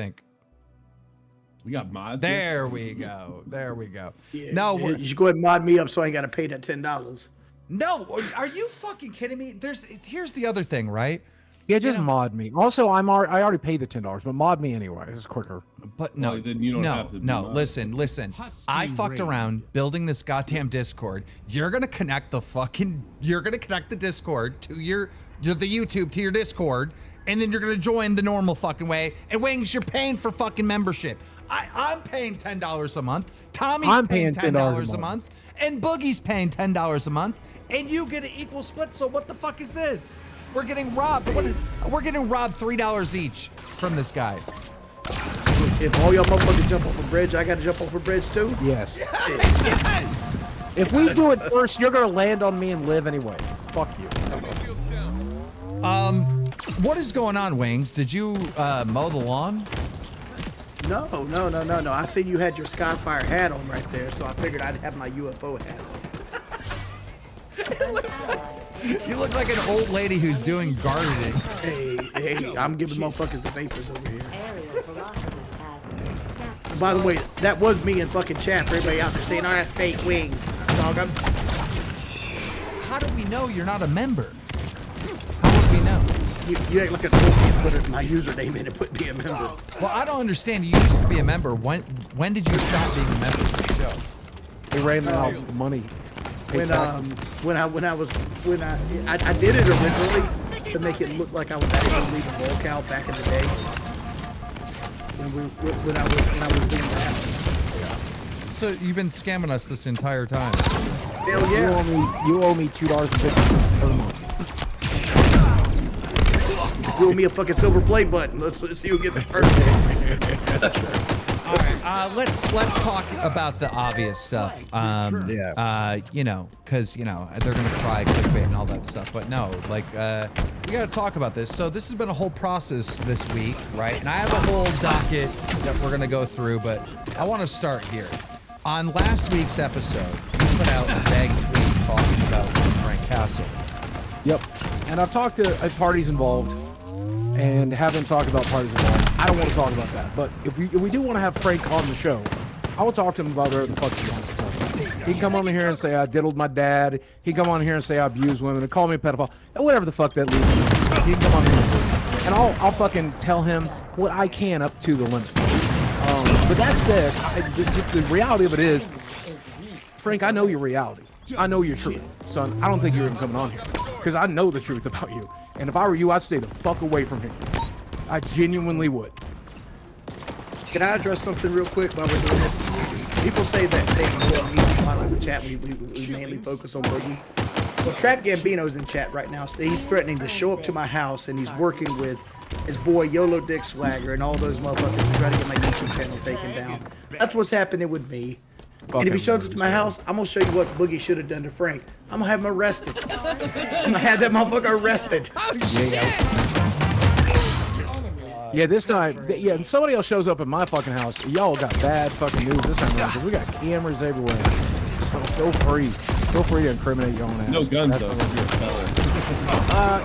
think. We got mods. There we go. There we go. Yeah, No, you should go ahead and mod me up so I ain't got to pay that $10. no. Are you fucking kidding me? Here's the other thing, right? Yeah, just mod me. Also, I already paid the $10, but mod me anyway. It's quicker. But no, Well, then you don't have to be no. modded. Listen. I fucked around building this goddamn Discord. You're gonna connect the Discord to the YouTube to your Discord, and then you're gonna join the normal fucking way. And Wings, you're paying for fucking membership. I'm paying $10 a month. Tommy's paying $10 a month, and Boogie's paying $10 a month, and you get an equal split. So what the fuck is this? We're getting robbed. We're getting robbed $3 each from this guy. If all y'all motherfuckers jump off a bridge, I got to jump off a bridge too? Yes. Yes. If we do it first, you're going to land on me and live anyway. Fuck you. What is going on, Wings? Did you mow the lawn? No. I seen you had your Skyfire hat on right there, so I figured I'd have my UFO hat on. You look like an old lady who's doing gardening. Hey, I'm giving motherfuckers the vapors over here. By the way, that was me in fucking chat for everybody out there saying, oh, that's fake Wings. Dog, How do we know you're not a member? How would we know? you act like a told me and put my username in and put me a member. Well, I don't understand. You used to be a member. When did you stop being a member of the show? They ran out of money. I did it originally to make it look like I was actually leaving Volcal back in the day. When I was doing that. So you've been scamming us this entire time. Hell yeah. You owe me $2.50 per month. You owe me a fucking silver play button. Let's see who gets it first. All right, let's talk about the obvious stuff. You know, because you know they're gonna cry clickbait and all that stuff. But no, like we gotta talk about this. So this has been a whole process this week, right? And I have a whole docket that we're gonna go through, but I want to start here. On last week's episode, we put out a vague tweet talking about Frank Castle. Yep. And I've talked to parties involved and haven't talked about parties involved. I don't want to talk about that. But if we do want to have Frank on the show, I will talk to him about whatever the fuck he wants to talk about. He can come on here and say I diddled my dad. He can come on here and say I abused women and call me a pedophile. Whatever the fuck that leads to. He can come on here and say that. And I'll fucking tell him what I can up to the limit. But that said, the reality of it is, Frank, I know your reality. I know your truth, son. I don't think you're even coming on here because I know the truth about you. And if I were you, I'd stay the fuck away from here. I genuinely would. Can I address something real quick while we're doing this? People say that they will me while in the chat. We mainly focus on Boogie. Well, Trap Gambino's in chat right now. So he's threatening to show up to my house, and he's working with his boy YOLO Dick Swagger and all those motherfuckers to try to get my YouTube channel taken down. That's what's happening with me. And if he shows up to my house, I'm gonna show you what Boogie should have done to Frank. I'm gonna have him arrested. I'm gonna have that motherfucker arrested. Yeah, this time, yeah, and somebody else shows up at my fucking house. Y'all got bad fucking news this time around. We got cameras everywhere. So feel free to incriminate your own ass. No guns though.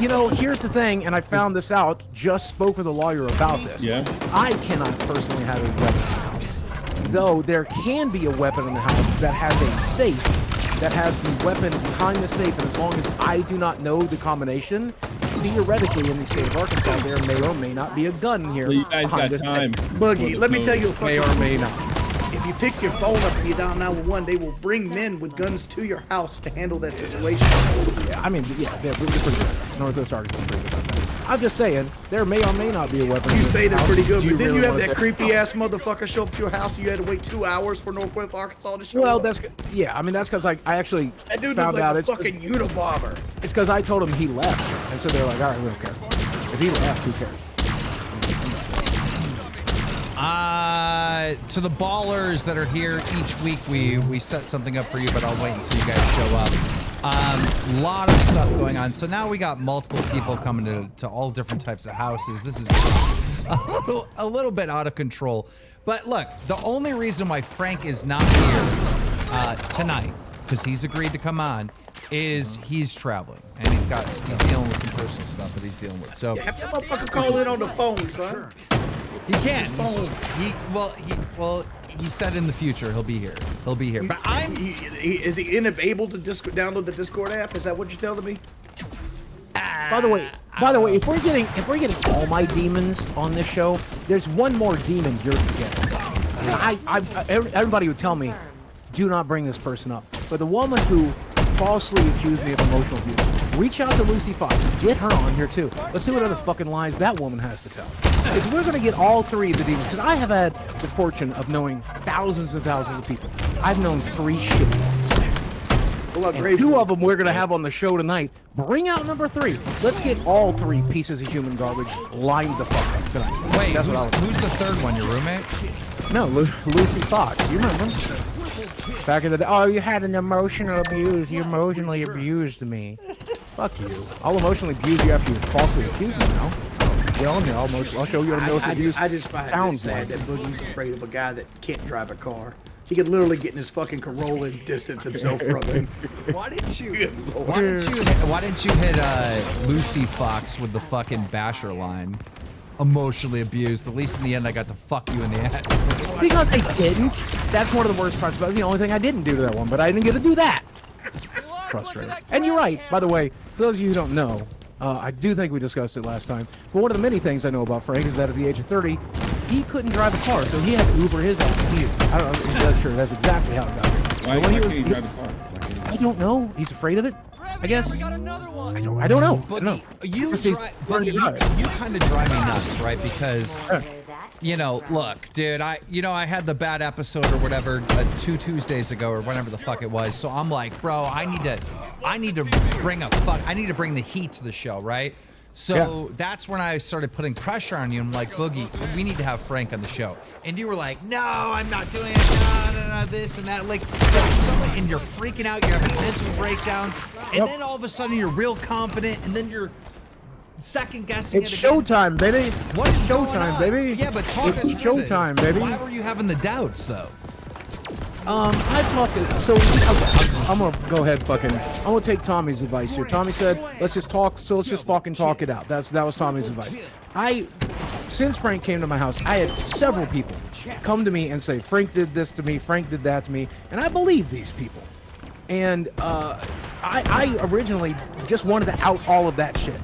You know, here's the thing, and I found this out. Just spoke with a lawyer about this. Yeah. I cannot personally have a weapon in the house, though there can be a weapon in the house that has a safe that has the weapon behind the safe, and as long as I do not know the combination, theoretically in the state of Arkansas, there may or may not be a gun here. So you guys behind got this time. Boogie, let me tell you a fucking may or may not. If you pick your phone up and you dial 911, they will bring men with guns to your house to handle that situation. Yeah, I mean, yeah, they're pretty good. Northwest Arkansas is pretty good about that. I'm just saying, there may or may not be a weapon. You say they're pretty good, Do but then really you have wanna that say- creepy ass motherfucker show up to your house and you had to wait 2 hours for Northwest Arkansas to show Well, up. that's yeah. I mean, that's because I actually That dude found looked out like a fucking Unabomber. it's because I told him he left, and so they're like, all right, we don't care. If he left, who cares? To the ballers that are here each week, we set something up for you, but I'll wait until you guys show up. Lot of stuff going on. So now we got multiple people coming to all different types of houses. This is a little bit out of control. But look, the only reason why Frank is not here tonight, because he's agreed to come on, is he's traveling and he's dealing with some personal stuff that he's dealing with. So Have that motherfucker call in on the phone, son. He can't. He said in the future he'll be here. He'll be here. But is he unable to download the Discord app? Is that what you're telling me? By the way, if we're getting all my demons on this show, there's one more demon you're getting. Everybody would tell me, do not bring this person up. But the woman who falsely accused me of emotional abuse, reach out to Lucy Fox and get her on here too. Let's see what other fucking lies that woman has to tell. Because we're gonna get all three of the demons. Because I have had the fortune of knowing thousands and thousands of people. I've known 3 shitty ones. And 2 of them we're gonna have on the show tonight. Bring out number 3. Let's get all 3 pieces of human garbage lined the fuck up tonight. Wait, who's the third one? Your roommate? No, Lucy Fox. You remember? Back in the day. Oh, you had an emotional abuse. You emotionally abused me. Fuck you. I'll emotionally abuse you after you falsely accuse me now. I'll show you what emotional abuse I just find it sad that Boogie's afraid of a guy that can't drive a car. He could literally get in his fucking Corolla and distance himself from him. Why didn't you hit Lucy Fox with the fucking basher line? Emotionally abused. At least in the end, I got to fuck you in the ass. Because I didn't. That's one of the worst parts about it. The only thing I didn't do to that one, but I didn't get to do that. Frustrating. And you're right, by the way, for those of you who don't know, I do think we discussed it last time, but one of the many things I know about Frank is that at the age of 30, he couldn't drive a car, so he had to Uber his ass here. I don't know if that's true. That's exactly how it got here. Why can't he drive a car? I don't know. He's afraid of it. I guess. I don't know. I don't know. You kind of drive me nuts, right? Because, you know, look, dude, I had the bad episode or whatever 2 Tuesdays ago or whatever the fuck it was. So I'm like, bro, I need to bring the heat to the show, right? So that's when I started putting pressure on you. I'm like, Boogie, we need to have Frank on the show. And you were like, no, I'm not doing it. No, this and that. Like, and you're freaking out. You're having mental breakdowns. And then all of a sudden you're real confident. And then you're second guessing. It's showtime, baby. What is showtime, baby? Yeah, but talk us through showtime, this. baby. Why were you having the doubts, though? I talked to, so I'm gonna go ahead I'm gonna take Tommy's advice here. Tommy said, let's just talk, so let's just fucking talk it out. That was Tommy's advice. Since Frank came to my house, I had several people come to me and say, Frank did this to me, Frank did that to me, and I believe these people. And I originally just wanted to out all of that shit.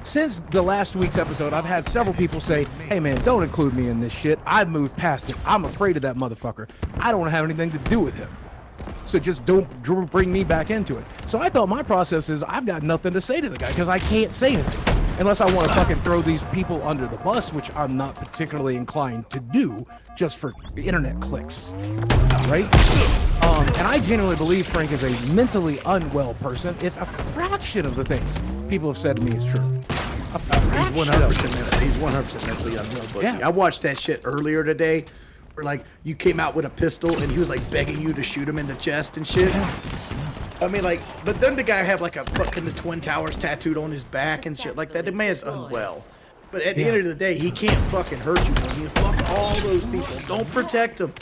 Since the last week's episode, I've had several people say, hey man, don't include me in this shit. I've moved past it. I'm afraid of that motherfucker. I don't want to have anything to do with him. So just don't bring me back into it. So I thought my process is I've got nothing to say to the guy because I can't say anything. Unless I want to fucking throw these people under the bus, which I'm not particularly inclined to do just for internet clicks. Right? And I genuinely believe Frank is a mentally unwell person if a fraction of the things people have said to me is true. A fraction. He's 100% mentally unwell. But yeah. I watched that shit earlier today where like you came out with a pistol and he was like begging you to shoot him in the chest and shit. I mean, like, but then the guy have like a fucking the Twin Towers tattooed on his back and shit like that. The man's unwell. But at the end of the day, he can't fucking hurt you. I mean, fuck all those people. Don't protect them.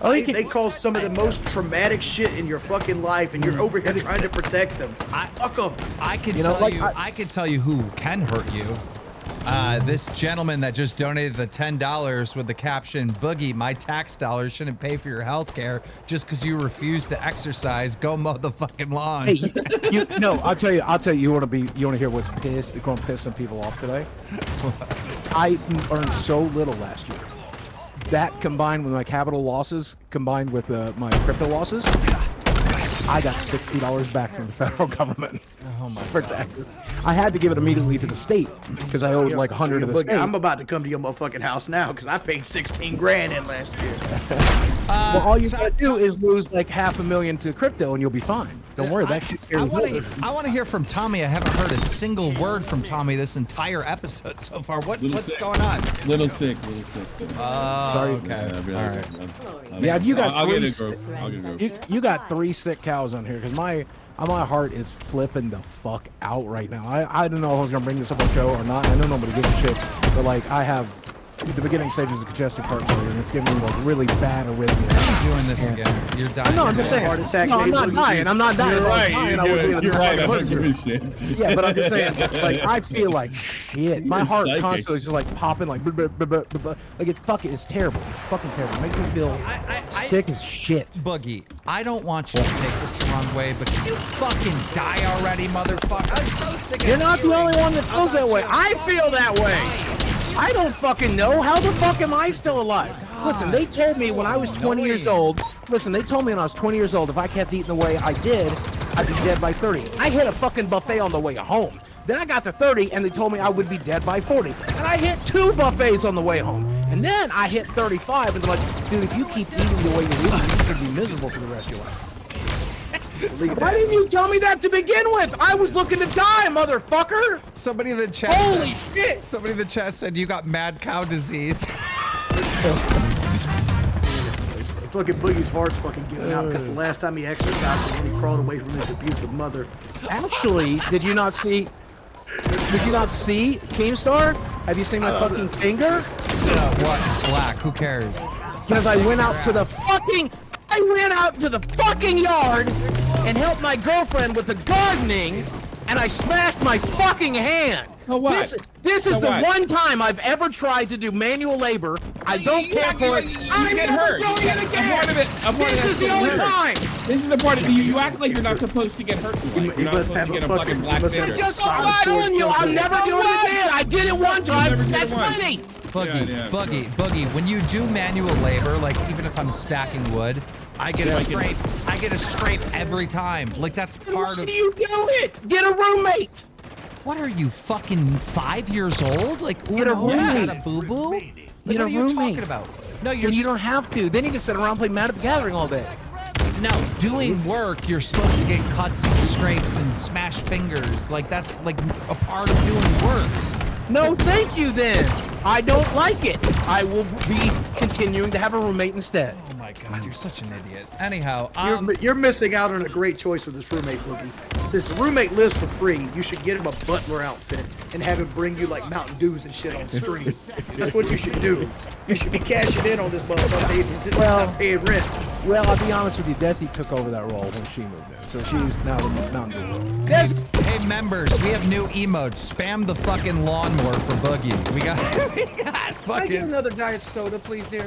They cause some of the most traumatic shit in your fucking life, and you're over here trying to protect them. Fuck them. I can tell you who can hurt you. This gentleman that just donated the $10 with the caption, Boogie, my tax dollars shouldn't pay for your health care just because you refuse to exercise. Go mow the fucking lawn. Hey, I'll tell you, you want to hear what's going to piss some people off today? I earned so little last year. That combined with my capital losses, combined with my crypto losses, I got $60 back from the federal government for taxes. I had to give it immediately to the state because I owed like 100 to the state. I'm about to come to your motherfucking house now because I paid 16 grand in last year. Well, all you gotta do is lose like $500,000 to crypto and you'll be fine. Don't worry, that shit carries over. I want to hear from Tommy. I haven't heard a single word from Tommy this entire episode so far. What's going on? Little sick. Sorry. Okay. All right. Yeah, you got I'll three. You got 3 sick cows on here because my heart is flipping the fuck out right now. I don't know if I was gonna bring this up on the show or not. I know nobody gives a shit, but like I have the beginning stages of congestive heart failure, and it's giving me like really bad arrhythmia. You're doing this again. You're dying. No, I'm just saying. Heart attack, No, I'm not maybe. dying. I'm not dying. You're If I was right. dying, I wouldn't be in You're the right. I fucking don't emergency give a shit. Yeah, but I'm just saying, like, I feel like shit. My You're heart psychic. constantly is just like popping, like, like it's terrible. It's fucking terrible. It makes me feel sick as shit. Boogie, I don't want you to take this the wrong way, but can you fucking die already, motherfucker? I'm so sick of You're not the hearing only one that feels that about way. you I feel that way. I don't fucking know. How the fuck am I still alive? Listen, they told me when I was 20 years old. Listen, they told me when I was 20 years old, if I kept eating the way I did, I'd be dead by 30. I hit a fucking buffet on the way home. Then I got to 30, and they told me I would be dead by 40. And I hit 2 buffets on the way home. And then I hit 35, and they're like, dude, if you keep eating the way you're eating, you're going to be miserable for the rest of your life. Why didn't you tell me that to begin with? I was looking to die, motherfucker! Somebody in the chat. Holy shit! Somebody in the chat said you got mad cow disease. Fucking Boogie's heart's fucking giving out because the last time he exercised was when he crawled away from his abusive mother. Actually, did you not see Keemstar? Have you seen my fucking finger? What? It's black. Who cares? Because I went out to the fucking yard and helped my girlfriend with the gardening, and I smashed my fucking hand. So what? This is So the what? one time I've ever tried to do manual labor. I don't care for it. I'm get never hurt. doing it A again. part of it. A part This of is the only time. This is the part of you act like you're not supposed to get hurt. You You're not must supposed have to a get a fucking- fucking you black must have finger. a Just Spinal I'm telling cord you, I'm something. never doing it again. I did it one time. never did That's it once. funny. Boogie, Yeah, yeah. Boogie, when you do manual labor, like even if I'm stacking wood, I get a scrape. I get a scrape every time. Like that's part Why of. do you do it? Get a roommate. What are you fucking 5 years old? Like Get a Uno roommate. had a boo boo? Like, Get what a are you roommate. talking about? No, you're And you don't have to. Then you can sit around and play Magic the Gathering all day. no doing work. You're supposed to get cuts and scrapes and smashed fingers. Like that's like a part of doing work. No, thank you then. I don't like it. I will be continuing to have a roommate instead. Oh my god, you're such an idiot. Anyhow, You're missing out on a great choice with this roommate, Boogie. Since the roommate lives for free, you should get him a butler outfit and have him bring you like Mountain Dews and shit on stream. That's what you should do. You should be cashing in on this motherfucker since Well- he's paying rent. Well, I'll be honest with you. Desi took over that role when she moved in, so she's now the Mountain Dew. Desi. hey members, we have new emotes. Spam the fucking lawnmower for Boogie. We got fucking. another diet soda, please, dear?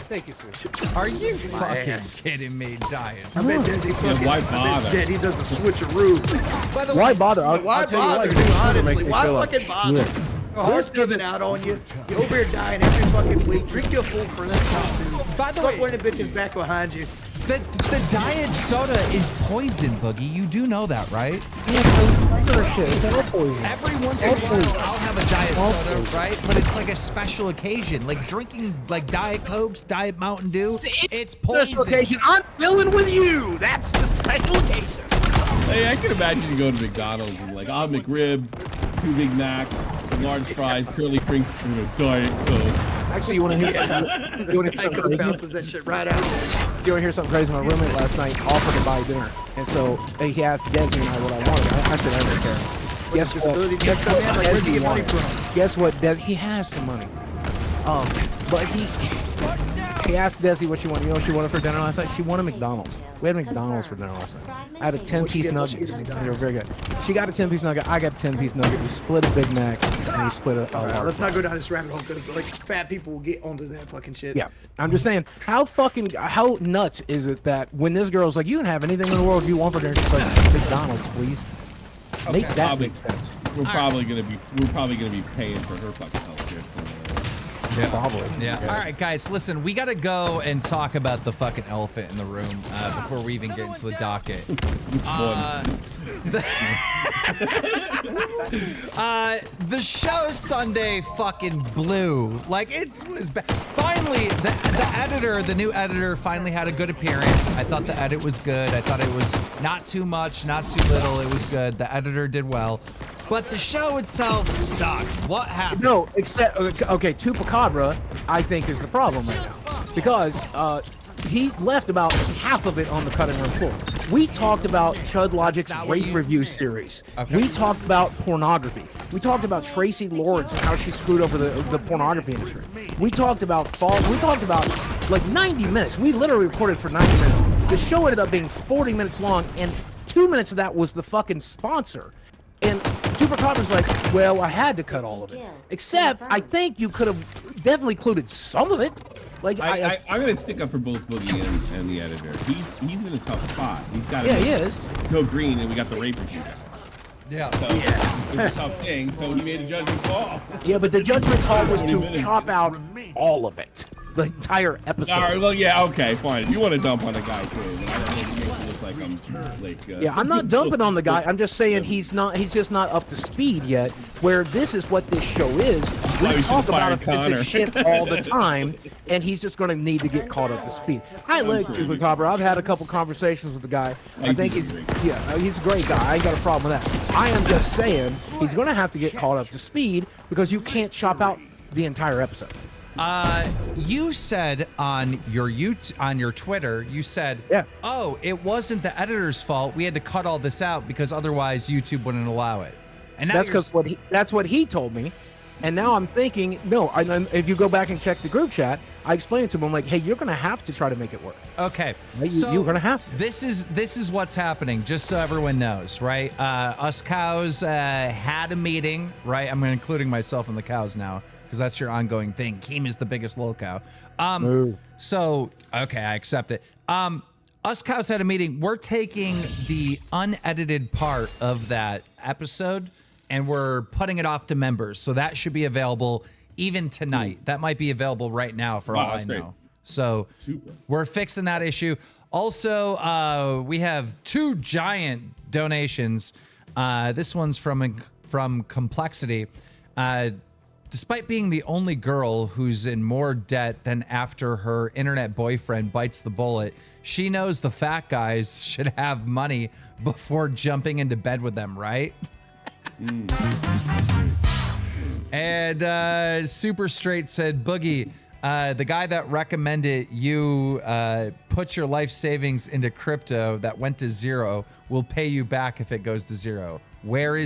Thank you, sweetie. Are you fucking kidding me, Giants? I bet Desi fucking. why I bet bother? Dad, he does a switcheroo. By the Why way, bother? Why bother, dude? Honestly, why fucking bother? Your heart's giving out on you. You're over here dying every fucking week. Drink your full for this time, by the Stop way, pointing bitches back behind you. the diet soda is poison, Boogie. You do know that, right? Every once in a while, I'll have a diet soda, right? But it's like a special occasion, like drinking like Diet Cokes, Diet Mountain Dew. It's poison. Special occasion. I'm dealing with you. That's the special occasion. Hey, I can imagine you go to McDonald's and like, I'll McRib, 2 Big Macs, some large fries, curly fries, and a Diet Coke. Actually, you want to hear something? You want to hear something Psycho crazy? bounces that shit right out. You want to hear something crazy? My roommate last night offered to buy dinner, and so he asked Desi and I what I wanted. I said I don't care. Guess what? ability to come in, like, where'd you get money from? Guess what? He has some money. But he asked Desi what she wanted. You know what she wanted for dinner last night? She wanted McDonald's. We had McDonald's for dinner last night. I had a 10-piece nuggets. They were very good. She got a 10-piece nugget. I got a 10-piece nugget. We split a Big Mac and we split a large. Let's not go down this rabbit hole because like fat people will get onto that fucking shit. Yeah, I'm just saying, how nuts is it that when this girl's like, you can have anything in the world you want for dinner, she's like, McDonald's, please. Make that Probably- make sense. We're probably gonna be paying for her fucking healthcare. Yeah. Probably. Yeah. All right, guys, listen, we got to go and talk about the fucking elephant in the room before we even get into the docket. The show Sunday fucking blew. Like, it was finally, the new editor finally had a good appearance. I thought the edit was good. I thought it was not too much, not too little. It was good. The editor did well. But the show itself sucked. What happened? No, except okay, Chupacabra, I think is the problem right now because he left about half of it on the cutting room floor. We talked about Chud Logic's not what rape you review think. series. Okay. We talked about pornography. We talked about Tracy Lords and how she screwed over the pornography industry. We talked about fall. We talked about like 90 minutes. We literally recorded for 90 minutes. The show ended up being 40 minutes long, and 2 minutes of that was the fucking sponsor. And Chupacabra was like, well, I had to cut all of it. Except, I think you could have definitely included some of it. Like, I'm gonna stick up for both Boogie and the editor. He's in a tough spot. He's got yeah, he is. go green, and we got the rape review. Yeah. So it's a tough thing. So he made a judgment call. Yeah, but the judgment call was to 20 minutes. chop out all of it. The entire episode. All right. Well, yeah. Okay. Fine. If you want to dump on the guy too, then I don't think it makes it look like I'm like. Yeah, I'm not dumping on the guy. I'm just saying he's just not up to speed yet. Where this is what this show is. We Well, we talk should about fire offensive Connor. shit all the time, and he's just going to need to get caught up to speed. I like Chupacabra. I've had a couple conversations with the guy. I think he's a great guy. I ain't got a problem with that. I am just saying he's going to have to get caught up to speed because you can't chop out the entire episode. You said on your Twitter, you said, Yeah. oh, it wasn't the editor's fault. We had to cut all this out because otherwise YouTube wouldn't allow it. And now That's you're because that's what he told me. And now I'm thinking, no, if you go back and check the group chat, I explained to him, I'm like, hey, you're going to have to try to make it work. okay. You're going to have to. This is what's happening, just so everyone knows, right? Us cows had a meeting, right? I'm including myself in the cows now because that's your ongoing thing. Keem is the biggest lol cow. So, okay, I accept it. Us cows had a meeting. We're taking the unedited part of that episode and we're putting it off to members. So that should be available even tonight. That might be available right now for all I that's great. know. So Super. we're fixing that issue. Also, we have 2 giant donations. This one's from Complexity. Despite being the only girl who's in more debt than after her internet boyfriend bites the bullet, she knows the fat guys should have money before jumping into bed with them, right? And Super Straight said, Boogie, the guy that recommended you put your life savings into crypto that went to 0 will pay you back if it goes to 0. Where is